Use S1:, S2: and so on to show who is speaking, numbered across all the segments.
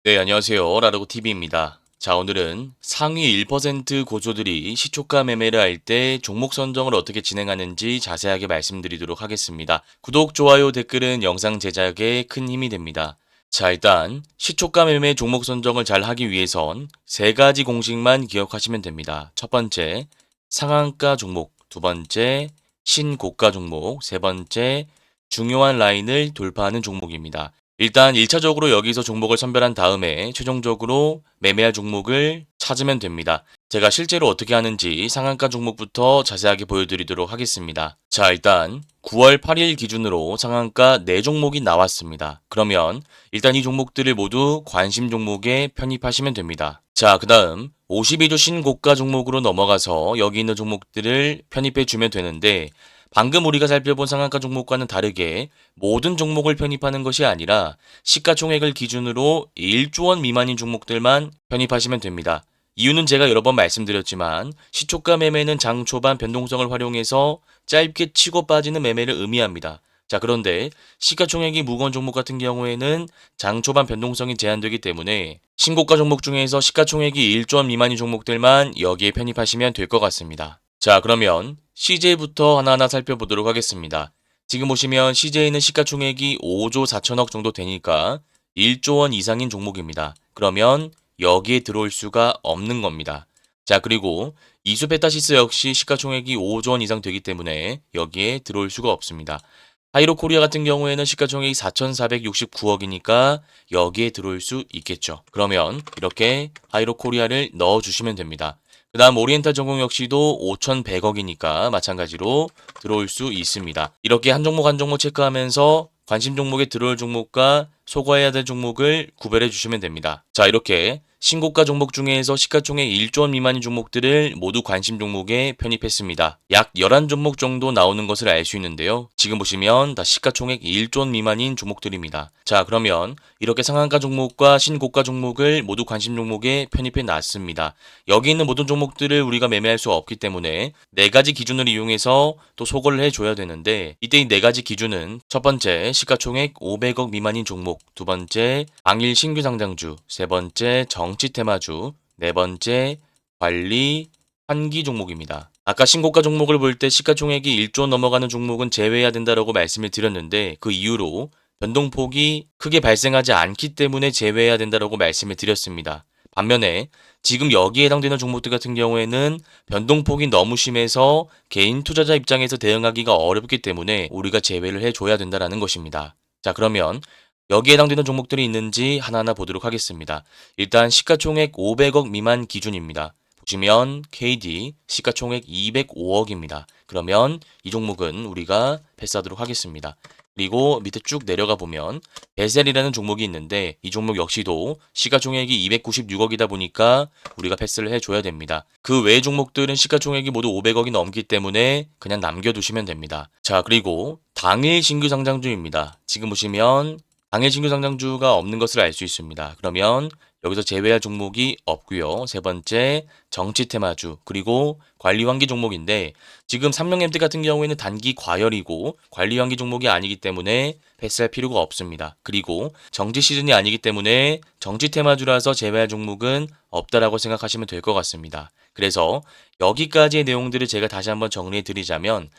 S1: 네, 안녕하세요. 라르고TV입니다. 자, 오늘은 상위 1% 고소들이 시초가 매매를 할 때 종목 선정을 어떻게 진행하는지 자세하게 말씀드리도록 하겠습니다. 구독, 좋아요, 댓글은 영상 제작에 큰 힘이 됩니다. 자, 일단 시초가 매매 종목 선정을 잘 하기 위해선 세 가지 공식만 기억하시면 됩니다. 첫 번째, 상한가 종목, 두 번째, 신고가 종목, 세 번째, 중요한 라인을 돌파하는 종목입니다. 일단 1차적으로 여기서 종목을 선별한 다음에 최종적으로 매매할 종목을 찾으면 됩니다. 제가 실제로 어떻게 하는지 상한가 종목부터 자세하게 보여드리도록 하겠습니다. 자, 일단 9월 8일 기준으로 상한가 4종목이 나왔습니다. 그러면 일단 이 종목들을 모두 관심 종목에 편입하시면 됩니다. 자, 그 다음 52주 신고가 종목으로 넘어가서 여기 있는 종목들을 편입해 주면 되는데, 방금 우리가 살펴본 상한가 종목과는 다르게 모든 종목을 편입하는 것이 아니라 시가총액을 기준으로 1조 원 미만인 종목들만 편입하시면 됩니다. 이유는 제가 여러 번 말씀드렸지만 시초가 매매는 장 초반 변동성을 활용해서 짧게 치고 빠지는 매매를 의미합니다. 자, 그런데 시가총액이 무거운 종목 같은 경우에는 장 초반 변동성이 제한되기 때문에 신고가 종목 중에서 시가총액이 1조 원 미만인 종목들만 여기에 편입하시면 될 것 같습니다. 자, 그러면 CJ부터 하나하나 살펴보도록 하겠습니다. 지금 보시면 CJ는 시가총액이 5조 4천억 정도 되니까 1조 원 이상인 종목입니다. 그러면 여기에 들어올 수가 없는 겁니다. 자, 그리고 이수페타시스 역시 시가총액이 5조 원 이상 되기 때문에 여기에 들어올 수가 없습니다. 하이로코리아 같은 경우에는 시가총액이 4,469억이니까 여기에 들어올 수 있겠죠. 그러면 이렇게 하이로코리아를 넣어주시면 됩니다. 그 다음 오리엔탈 전공 역시도 5,100억이니까 마찬가지로 들어올 수 있습니다. 이렇게 한 종목 한 종목 체크하면서 관심 종목에 들어올 종목과 소거해야 될 종목을 구별해 주시면 됩니다. 자, 이렇게 신고가 종목 중에서 시가총액 1조 원 미만인 종목들을 모두 관심 종목에 편입했습니다. 약 11종목 정도 나오는 것을 알 수 있는데요. 지금 보시면 다 시가총액 1조 원 미만인 종목들입니다. 자, 그러면 이렇게 상한가 종목과 신고가 종목을 모두 관심 종목에 편입해 놨습니다. 여기 있는 모든 종목들을 우리가 매매할 수 없기 때문에 네 가지 기준을 이용해서 또 소거를 해줘야 되는데, 이때 이 네 가지 기준은 첫 번째 시가총액 500억 미만인 종목, 두 번째 당일 신규 상장주, 세 번째 정치 테마주, 네 번째 관리 환기 종목입니다. 아까 신고가 종목을 볼 때 시가총액이 1조 원 넘어가는 종목은 제외해야 된다라고 말씀을 드렸는데, 그 이유로 변동폭이 크게 발생하지 않기 때문에 제외해야 된다라고 말씀을 드렸습니다. 반면에 지금 여기에 해당되는 종목들 같은 경우에는 변동폭이 너무 심해서 개인 투자자 입장에서 대응하기가 어렵기 때문에 우리가 제외를 해줘야 된다는 것입니다. 자, 그러면 여기에 해당되는 종목들이 있는지 하나하나 보도록 하겠습니다. 일단 시가총액 500억 미만 기준입니다. 보시면 KD 시가총액 205억입니다. 그러면 이 종목은 우리가 패스하도록 하겠습니다. 그리고 밑에 쭉 내려가 보면 베셀이라는 종목이 있는데, 이 종목 역시도 시가총액이 296억이다 보니까 우리가 패스를 해줘야 됩니다. 그 외의 종목들은 시가총액이 모두 500억이 넘기 때문에 그냥 남겨두시면 됩니다. 자, 그리고 당일 신규 상장주입니다. 지금 보시면 당일 신규 상장주가 없는 것을 알 수 있습니다. 그러면 여기서 제외할 종목이 없고요. 세 번째 정치 테마주, 그리고 관리 환기 종목인데, 지금 삼성MT 같은 경우에는 단기 과열이고 관리 환기 종목이 아니기 때문에 패스할 필요가 없습니다. 그리고 정지 시즌이 아니기 때문에 정치 테마주라서 제외할 종목은 없다라고 생각하시면 될 것 같습니다. 그래서 여기까지의 내용들을 제가 다시 한번 정리해 드리자면,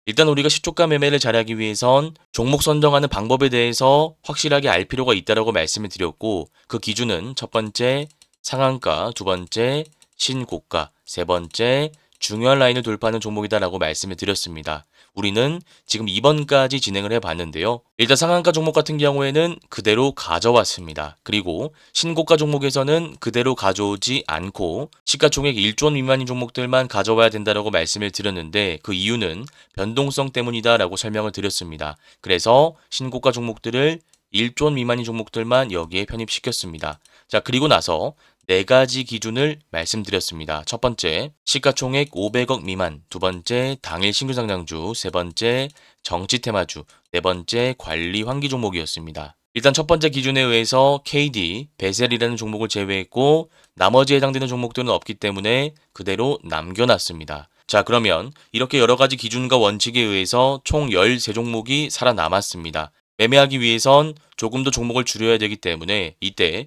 S1: 일단 우리가 시초가 매매를 잘하기 위해선 종목 선정하는 방법에 대해서 확실하게 알 필요가 있다라고 말씀을 드렸고, 그 기준은 첫 번째 상한가, 두 번째 신고가, 세 번째 중요한 라인을 돌파하는 종목이다라고 말씀을 드렸습니다. 우리는 지금 2번까지 진행을 해봤는데요. 일단 상한가 종목 같은 경우에는 그대로 가져왔습니다. 그리고 신고가 종목에서는 그대로 가져오지 않고 시가총액 1조 원 미만인 종목들만 가져와야 된다라고 말씀을 드렸는데, 그 이유는 변동성 때문이다라고 설명을 드렸습니다. 그래서 신고가 종목들을 1조 원 미만인 종목들만 여기에 편입시켰습니다. 자, 그리고 나서 네 가지 기준을 말씀드렸습니다. 첫 번째, 시가총액 500억 미만, 두 번째, 당일 신규 상장주, 세 번째, 정치 테마주, 네 번째, 관리 환기 종목이었습니다. 일단 첫 번째 기준에 의해서 KD, 베셀이라는 종목을 제외했고 나머지에 해당되는 종목들은 없기 때문에 그대로 남겨놨습니다. 자, 그러면 이렇게 여러 가지 기준과 원칙에 의해서 총 13종목이 살아남았습니다. 매매하기 위해선 조금 더 종목을 줄여야 되기 때문에 이때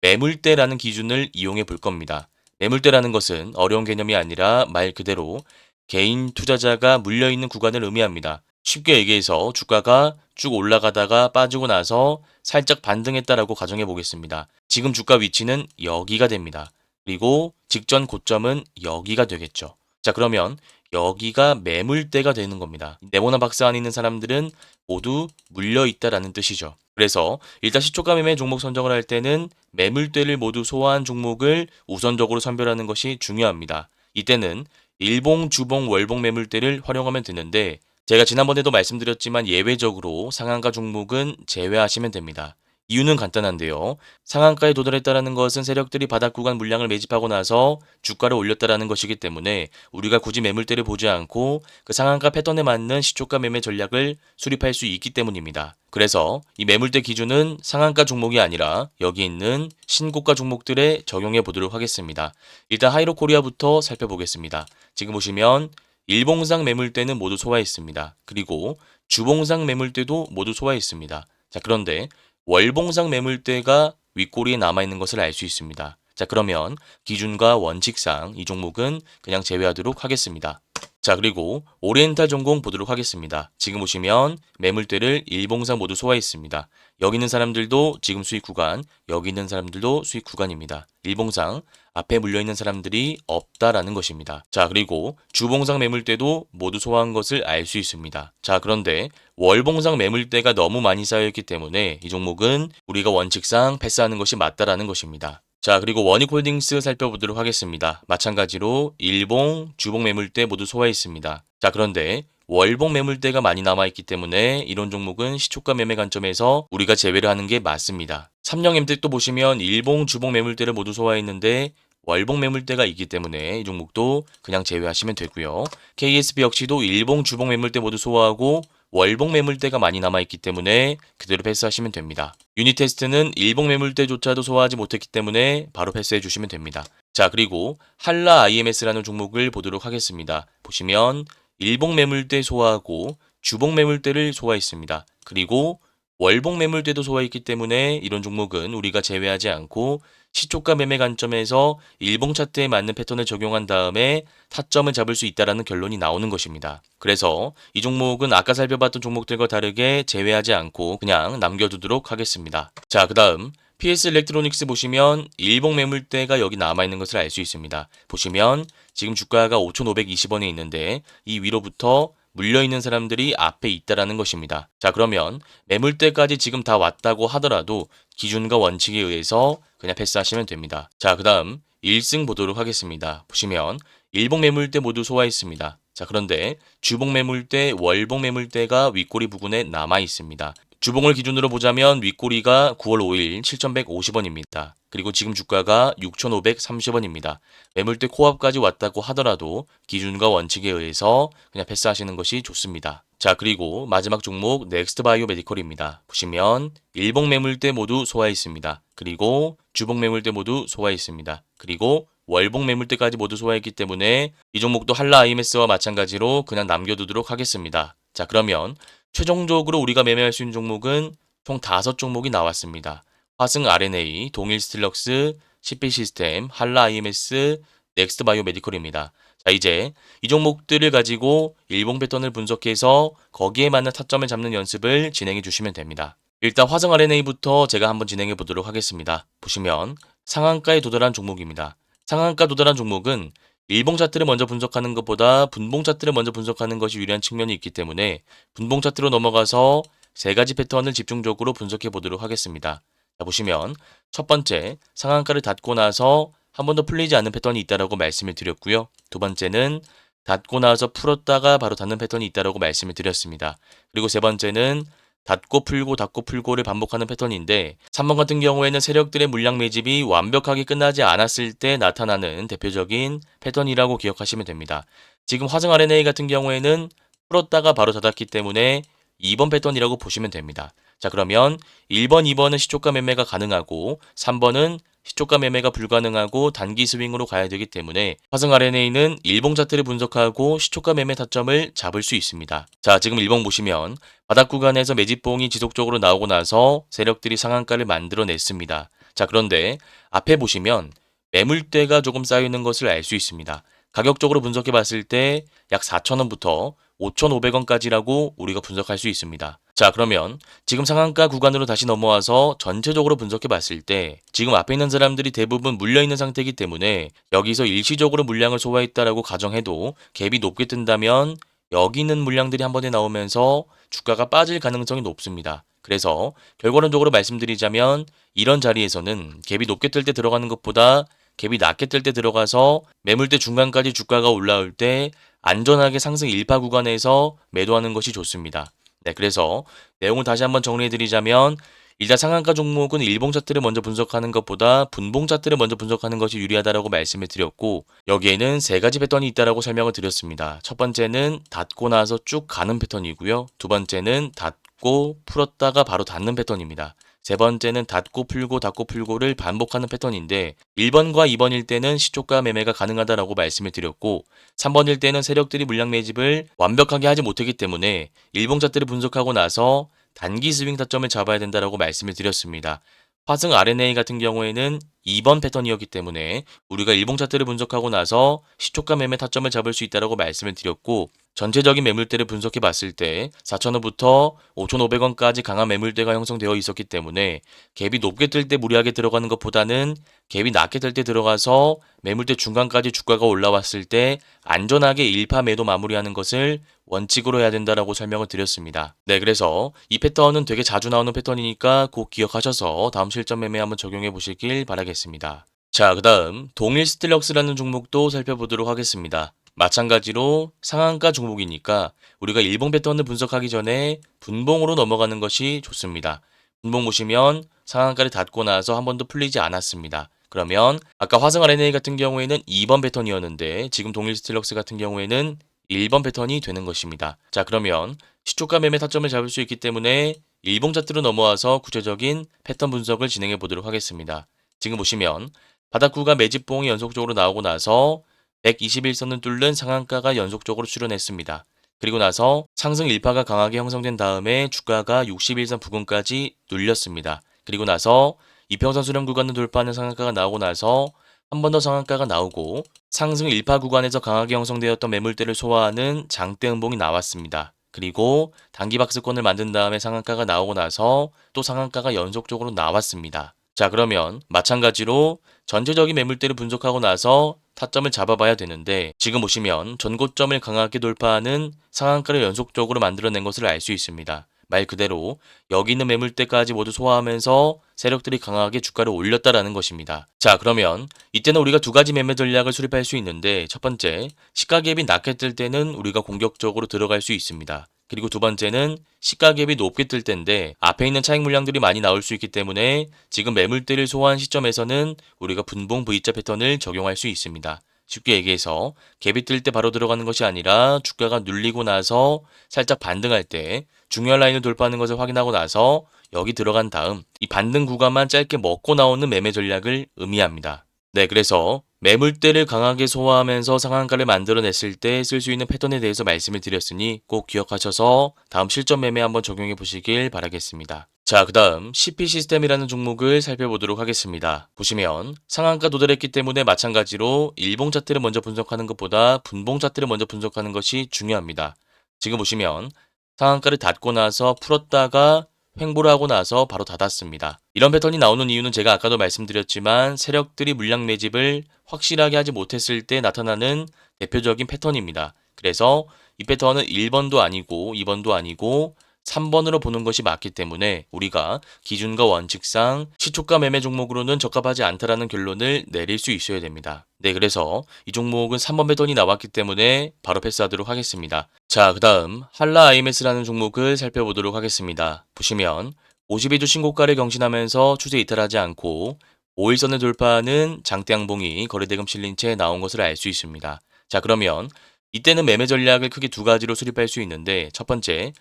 S1: 매물대라는 기준을 이용해 볼 겁니다. 매물대라는 것은 어려운 개념이 아니라 말 그대로 개인 투자자가 물려있는 구간을 의미합니다. 쉽게 얘기해서 주가가 쭉 올라가다가 빠지고 나서 살짝 반등했다라고 가정해 보겠습니다. 지금 주가 위치는 여기가 됩니다. 그리고 직전 고점은 여기가 되겠죠. 자, 그러면 여기가 매물대가 되는 겁니다. 네모난 박스 안에 있는 사람들은 모두 물려있다라는 뜻이죠. 그래서 일단 시초가 매매 종목 선정을 할 때는 매물대를 모두 소화한 종목을 우선적으로 선별하는 것이 중요합니다. 이때는 일봉, 주봉, 월봉 매물대를 활용하면 되는데 제가 지난번에도 말씀드렸지만 예외적으로 상한가 종목은 제외하시면 됩니다. 이유는 간단한데요. 상한가에 도달했다는 것은 세력들이 바닥 구간 물량을 매집하고 나서 주가를 올렸다는 것이기 때문에 우리가 굳이 매물대를 보지 않고 그 상한가 패턴에 맞는 시초가 매매 전략을 수립할 수 있기 때문입니다. 그래서 이 매물대 기준은 상한가 종목이 아니라 여기 있는 신고가 종목들에 적용해 보도록 하겠습니다. 일단 하이로 코리아부터 살펴보겠습니다. 지금 보시면 일봉상 매물대는 모두 소화했습니다. 그리고 주봉상 매물대도 모두 소화했습니다. 자, 그런데 월봉상 매물대가 윗꼬리에 남아있는 것을 알 수 있습니다. 자, 그러면 기준과 원칙상 이 종목은 그냥 제외하도록 하겠습니다. 자, 그리고 오리엔탈 전공 보도록 하겠습니다. 지금 보시면 매물대를 일봉상 모두 소화했습니다. 여기 있는 사람들도 지금 수익 구간, 여기 있는 사람들도 수익 구간입니다. 일봉상 앞에 물려있는 사람들이 없다라는 것입니다. 자, 그리고 주봉상 매물대도 모두 소화한 것을 알 수 있습니다. 자, 그런데 월봉상 매물대가 너무 많이 쌓여있기 때문에 이 종목은 우리가 원칙상 패스하는 것이 맞다라는 것입니다. 자, 그리고 원익홀딩스 살펴보도록 하겠습니다. 마찬가지로 일봉, 주봉 매물대 모두 소화했습니다. 자, 그런데 월봉 매물대가 많이 남아있기 때문에 이런 종목은 시초가 매매 관점에서 우리가 제외를 하는 게 맞습니다. 삼성엠텍도 보시면 일봉, 주봉 매물대를 모두 소화했는데 월봉 매물대가 있기 때문에 이 종목도 그냥 제외하시면 되고요. KSB 역시도 일봉, 주봉 매물대 모두 소화하고 월봉 매물대가 많이 남아있기 때문에 그대로 패스하시면 됩니다. 유니테스트는 일봉 매물대조차도 소화하지 못했기 때문에 바로 패스해 주시면 됩니다. 자, 그리고 한라 IMS라는 종목을 보도록 하겠습니다. 보시면 일봉 매물대 소화하고 주봉 매물대를 소화했습니다. 그리고 월봉 매물대도 소화했기 때문에 이런 종목은 우리가 제외하지 않고 시초가 매매 관점에서 일봉 차트에 맞는 패턴을 적용한 다음에 타점을 잡을 수 있다는 결론이 나오는 것입니다. 그래서 이 종목은 아까 살펴봤던 종목들과 다르게 제외하지 않고 그냥 남겨두도록 하겠습니다. 자, 그 다음 PS 일렉트로닉스 보시면 일봉 매물대가 여기 남아있는 것을 알 수 있습니다. 보시면 지금 주가가 5,520원에 있는데 이 위로부터 물려있는 사람들이 앞에 있다라는 것입니다. 자, 그러면 매물대까지 지금 다 왔다고 하더라도 기준과 원칙에 의해서 그냥 패스하시면 됩니다. 자, 그 다음 1승 보도록 하겠습니다. 보시면 일봉 매물대 모두 소화했습니다. 자, 그런데 주봉 매물대, 월봉 매물대가 윗꼬리 부근에 남아 있습니다. 주봉을 기준으로 보자면 윗꼬리가 9월 5일 7,150원입니다. 그리고 지금 주가가 6,530원입니다. 매물대 코앞까지 왔다고 하더라도 기준과 원칙에 의해서 그냥 패스하시는 것이 좋습니다. 자, 그리고 마지막 종목 넥스트 바이오 메디컬입니다. 보시면 일봉 매물대 모두 소화했습니다. 그리고 주봉 매물대 모두 소화했습니다. 그리고 월봉 매물대까지 모두 소화했기 때문에 이 종목도 한라 IMS와 마찬가지로 그냥 남겨두도록 하겠습니다. 자, 그러면 최종적으로 우리가 매매할 수 있는 종목은 총 5종목이 나왔습니다. 화승 RNA, 동일 스틸럭스, CP 시스템, 한라 IMS, 넥스트 바이오 메디컬입니다. 자, 이제 이 종목들을 가지고 일봉 패턴을 분석해서 거기에 맞는 타점을 잡는 연습을 진행해 주시면 됩니다. 일단 화승 RNA부터 제가 한번 진행해 보도록 하겠습니다. 보시면 상한가에 도달한 종목입니다. 상한가 도달한 종목은 일봉 차트를 먼저 분석하는 것보다 분봉 차트를 먼저 분석하는 것이 유리한 측면이 있기 때문에 분봉 차트로 넘어가서 세 가지 패턴을 집중적으로 분석해 보도록 하겠습니다. 자, 보시면 첫 번째 상한가를 닫고 나서 한 번도 풀리지 않는 패턴이 있다라고 말씀을 드렸고요. 두 번째는 닫고 나서 풀었다가 바로 닫는 패턴이 있다라고 말씀을 드렸습니다. 그리고 세 번째는 닫고 풀고를 반복하는 패턴인데 3번 같은 경우에는 세력들의 물량 매집이 완벽하게 끝나지 않았을 때 나타나는 대표적인 패턴이라고 기억하시면 됩니다. 지금 화승 RNA 같은 경우에는 풀었다가 바로 닫았기 때문에 2번 패턴이라고 보시면 됩니다. 자, 그러면 1번, 2번은 시초가 매매가 가능하고 3번은 시초가 매매가 불가능하고 단기 스윙으로 가야 되기 때문에 화승 RNA는 일봉 차트를 분석하고 시초가 매매 타점을 잡을 수 있습니다. 자, 지금 일봉 보시면 바닥 구간에서 매집봉이 지속적으로 나오고 나서 세력들이 상한가를 만들어냈습니다. 자, 그런데 앞에 보시면 매물대가 조금 쌓여 있는 것을 알 수 있습니다. 가격적으로 분석해 봤을 때 약 4,000원부터 5,500원까지라고 우리가 분석할 수 있습니다. 자, 그러면 지금 상한가 구간으로 다시 넘어와서 전체적으로 분석해 봤을 때 지금 앞에 있는 사람들이 대부분 물려 있는 상태이기 때문에 여기서 일시적으로 물량을 소화했다라고 가정해도 갭이 높게 뜬다면 여기 있는 물량들이 한 번에 나오면서 주가가 빠질 가능성이 높습니다. 그래서 결과론적으로 말씀드리자면 이런 자리에서는 갭이 높게 뜰 때 들어가는 것보다 갭이 낮게 뜰 때 들어가서 매물대 중간까지 주가가 올라올 때 안전하게 상승 일파 구간에서 매도하는 것이 좋습니다. 네, 그래서 내용을 다시 한번 정리해드리자면 일단 상한가 종목은 일봉 차트를 먼저 분석하는 것보다 분봉 차트를 먼저 분석하는 것이 유리하다라고 말씀을 드렸고 여기에는 세 가지 패턴이 있다라고 설명을 드렸습니다. 첫 번째는 닫고 나서 쭉 가는 패턴이고요. 두 번째는 닫고 풀었다가 바로 닫는 패턴입니다. 세 번째는 닫고 풀고를 반복하는 패턴인데 1번과 2번일 때는 시초가 매매가 가능하다라고 말씀을 드렸고 3번일 때는 세력들이 물량 매집을 완벽하게 하지 못하기 때문에 일봉 차트를 분석하고 나서 단기 스윙 타점을 잡아야 된다라고 말씀을 드렸습니다. 화승 RNA 같은 경우에는 2번 패턴이었기 때문에 우리가 일봉 차트를 분석하고 나서 시초가 매매 타점을 잡을 수 있다라고 말씀을 드렸고 전체적인 매물대를 분석해 봤을 때 4,000원부터 5,500원까지 강한 매물대가 형성되어 있었기 때문에 갭이 높게 뜰 때 무리하게 들어가는 것보다는 갭이 낮게 뜰 때 들어가서 매물대 중간까지 주가가 올라왔을 때 안전하게 일파 매도 마무리하는 것을 원칙으로 해야 된다라고 설명을 드렸습니다. 네, 그래서 이 패턴은 되게 자주 나오는 패턴이니까 꼭 기억하셔서 다음 실전 매매 한번 적용해 보시길 바라겠습니다. 자, 그 다음 동일 스틸럭스라는 종목도 살펴보도록 하겠습니다. 마찬가지로 상한가 종목이니까 우리가 일봉 패턴을 분석하기 전에 분봉으로 넘어가는 것이 좋습니다. 분봉 보시면 상한가를 닫고 나서 한 번도 풀리지 않았습니다. 그러면 아까 화성 RNA 같은 경우에는 2번 패턴이었는데 지금 동일 스틸럭스 같은 경우에는 1번 패턴이 되는 것입니다. 자, 그러면 시초가 매매 타점을 잡을 수 있기 때문에 일봉 차트로 넘어와서 구체적인 패턴 분석을 진행해 보도록 하겠습니다. 지금 보시면 바닥구가 매집봉이 연속적으로 나오고 나서 121선을 뚫는 상한가가 연속적으로 출현했습니다. 그리고 나서 상승 일파가 강하게 형성된 다음에 주가가 61선 부근까지 눌렸습니다. 그리고 나서 이평선 수렴 구간을 돌파하는 상한가가 나오고 나서 한 번 더 상한가가 나오고 상승 일파 구간에서 강하게 형성되었던 매물대를 소화하는 장대 음봉이 나왔습니다. 그리고 단기 박스권을 만든 다음에 상한가가 나오고 나서 또 상한가가 연속적으로 나왔습니다. 자, 그러면 마찬가지로 전체적인 매물대를 분석하고 나서 타점을 잡아봐야 되는데 지금 보시면 전고점을 강하게 돌파하는 상한가를 연속적으로 만들어낸 것을 알 수 있습니다. 말 그대로 여기 있는 매물대까지 모두 소화하면서 세력들이 강하게 주가를 올렸다라는 것입니다. 자, 그러면 이때는 우리가 두 가지 매매 전략을 수립할 수 있는데 첫 번째, 시가 갭이 낮게 뜰 때는 우리가 공격적으로 들어갈 수 있습니다. 그리고 두 번째는 시가 갭이 높게 뜰 때인데 앞에 있는 차익 물량들이 많이 나올 수 있기 때문에 지금 매물대를 소화한 시점에서는 우리가 분봉 V자 패턴을 적용할 수 있습니다. 쉽게 얘기해서 갭이 뜰 때 바로 들어가는 것이 아니라 주가가 눌리고 나서 살짝 반등할 때 중요한 라인을 돌파하는 것을 확인하고 나서 여기 들어간 다음 이 반등 구간만 짧게 먹고 나오는 매매 전략을 의미합니다. 네, 그래서 매물대를 강하게 소화하면서 상한가를 만들어냈을 때 쓸 수 있는 패턴에 대해서 말씀을 드렸으니 꼭 기억하셔서 다음 실전 매매 한번 적용해 보시길 바라겠습니다. 자, 그 다음 CP 시스템이라는 종목을 살펴보도록 하겠습니다. 보시면 상한가 도달했기 때문에 마찬가지로 일봉 차트를 먼저 분석하는 것보다 분봉 차트를 먼저 분석하는 것이 중요합니다. 지금 보시면 상한가를 닫고 나서 풀었다가 횡보를 하고 나서 바로 닫았습니다. 이런 패턴이 나오는 이유는 제가 아까도 말씀드렸지만 세력들이 물량 매집을 확실하게 하지 못했을 때 나타나는 대표적인 패턴입니다. 그래서 이 패턴은 1번도 아니고 2번도 아니고 3번으로 보는 것이 맞기 때문에 우리가 기준과 원칙상 시초가 매매 종목으로는 적합하지 않다라는 결론을 내릴 수 있어야 됩니다. 네, 그래서 이 종목은 3번 패턴이 나왔기 때문에 바로 패스하도록 하겠습니다. 자, 그 다음 한라 IMS라는 종목을 살펴보도록 하겠습니다. 보시면 52주 신고가를 경신하면서 추세 이탈하지 않고 5일선을 돌파하는 장대양봉이 거래대금 실린 채 나온 것을 알 수 있습니다. 자, 그러면 이때는 매매 전략을 크게 두 가지로 수립할 수 있는데 첫 번째,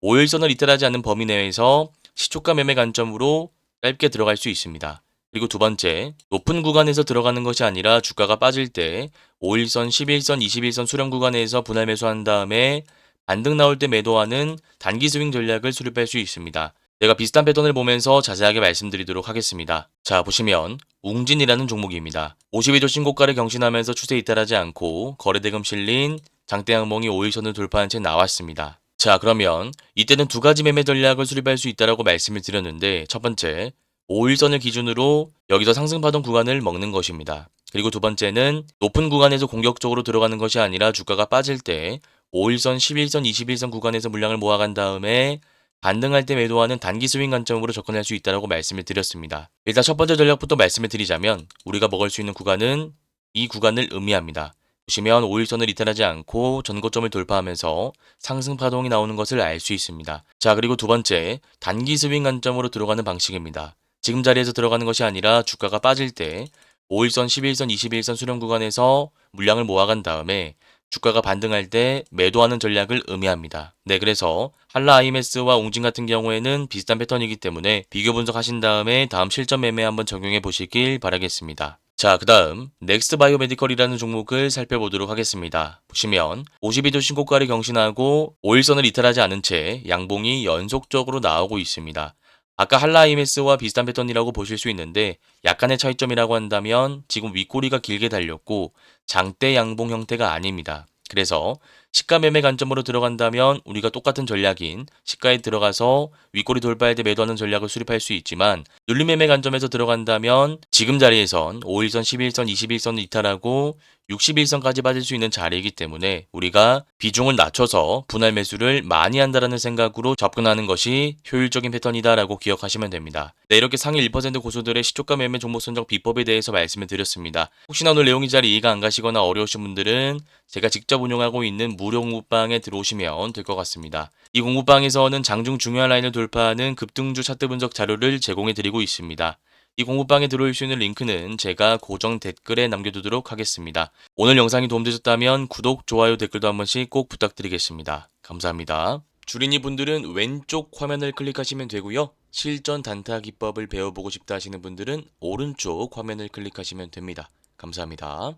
S1: 5일선을 이탈하지 않는 범위 내에서 시초가 매매 관점으로 짧게 들어갈 수 있습니다. 그리고 두 번째, 높은 구간에서 들어가는 것이 아니라 주가가 빠질 때 5일선, 11선, 21선 수렴 구간에서 분할 매수한 다음에 반등 나올 때 매도하는 단기 스윙 전략을 수립할 수 있습니다. 내가 비슷한 패턴을 보면서 자세하게 말씀드리도록 하겠습니다. 자, 보시면 웅진이라는 종목입니다. 52조 신고가를 경신하면서 추세 이탈하지 않고 거래대금 실린 장대 양봉이 5일선을 돌파한 채 나왔습니다. 자, 그러면 이때는 두 가지 매매 전략을 수립할 수 있다고 말씀을 드렸는데, 첫 번째, 5일선을 기준으로 여기서 상승파동 구간을 먹는 것입니다. 그리고 두 번째는 높은 구간에서 공격적으로 들어가는 것이 아니라 주가가 빠질 때 5일선, 11선, 21선 구간에서 물량을 모아간 다음에 반등할 때 매도하는 단기 스윙 관점으로 접근할 수 있다고 말씀을 드렸습니다. 일단 첫 번째 전략부터 말씀을 드리자면, 우리가 먹을 수 있는 구간은 이 구간을 의미합니다. 보시면 5일선을 이탈하지 않고 전고점을 돌파하면서 상승 파동이 나오는 것을 알 수 있습니다. 자, 그리고 두 번째, 단기 스윙 관점으로 들어가는 방식입니다. 지금 자리에서 들어가는 것이 아니라 주가가 빠질 때 5일선, 11선, 21선 수렴 구간에서 물량을 모아간 다음에 주가가 반등할 때 매도하는 전략을 의미합니다. 네, 그래서 한라 IMS와 웅진 같은 경우에는 비슷한 패턴이기 때문에 비교 분석하신 다음에 다음 실전 매매 한번 적용해 보시길 바라겠습니다. 자, 그 다음 넥스트 바이오메디컬이라는 종목을 살펴보도록 하겠습니다. 보시면 52조 신고가를 경신하고 5일선을 이탈하지 않은 채 양봉이 연속적으로 나오고 있습니다. 아까 한라 IMS와 비슷한 패턴이라고 보실 수 있는데, 약간의 차이점이라고 한다면 지금 윗꼬리가 길게 달렸고 장대 양봉 형태가 아닙니다. 그래서 시가 매매 관점으로 들어간다면 우리가 똑같은 전략인 시가에 들어가서 윗꼬리 돌파할 때 매도하는 전략을 수립할 수 있지만, 눌림 매매 관점에서 들어간다면 지금 자리에선 5일선, 11선, 21선을 이탈하고 61선까지 빠질 수 있는 자리이기 때문에 우리가 비중을 낮춰서 분할 매수를 많이 한다라는 생각으로 접근하는 것이 효율적인 패턴이다라고 기억하시면 됩니다. 네, 이렇게 상위 1% 고수들의 시초가 매매 종목 선정 비법에 대해서 말씀을 드렸습니다. 혹시나 오늘 내용이 잘 이해가 안 가시거나 어려우신 분들은 제가 직접 운영하고 있는 무료 공부방에 들어오시면 될 것 같습니다. 이 공부방에서는 장중 중요한 라인을 돌파하는 급등주 차트 분석 자료를 제공해 드리고 있습니다. 이 공부방에 들어올 수 있는 링크는 제가 고정 댓글에 남겨두도록 하겠습니다. 오늘 영상이 도움되셨다면 구독, 좋아요, 댓글도 한 번씩 꼭 부탁드리겠습니다. 감사합니다. 주린이 분들은 왼쪽 화면을 클릭하시면 되고요. 실전 단타 기법을 배워보고 싶다 하시는 분들은 오른쪽 화면을 클릭하시면 됩니다. 감사합니다.